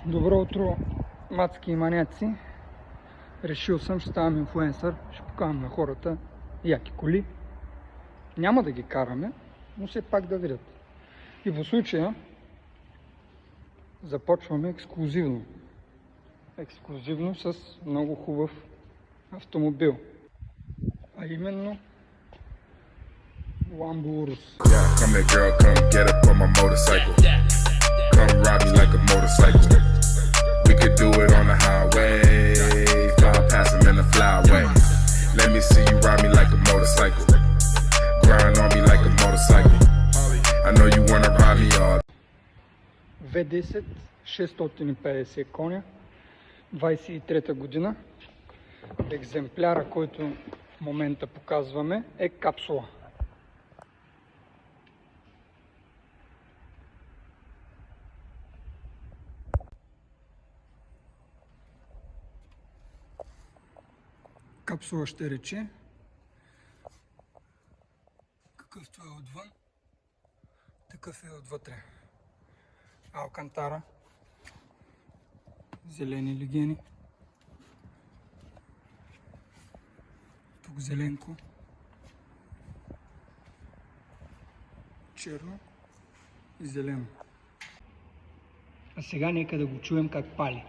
Добро утро, мацки и маняци. Решил съм, ще ставам инфлуенсър, ще покажам на хората яки коли. Няма да ги караме, но все пак да видят. И в случая започваме ексклузивно. Ексклузивно с много хубав автомобил. А именно Lambo Urus. Come here, girl, come get up on my motorcycle. Come ride me like a motorcycle. We could do it on the highway. Fly past him in the flyway. Let me see you ride me like a motorcycle. Grind on me like a motorcycle. I know you wanna ride me all. V10, 650 коня, 23-та година. Екземпляра, който в момента показваме, е капсула. Капсула ще рече, какъвто е отвън, такъв е отвътре. Алкантара, зелени легени, тук зеленко, черно и зелено. А сега нека да го чуем как пали.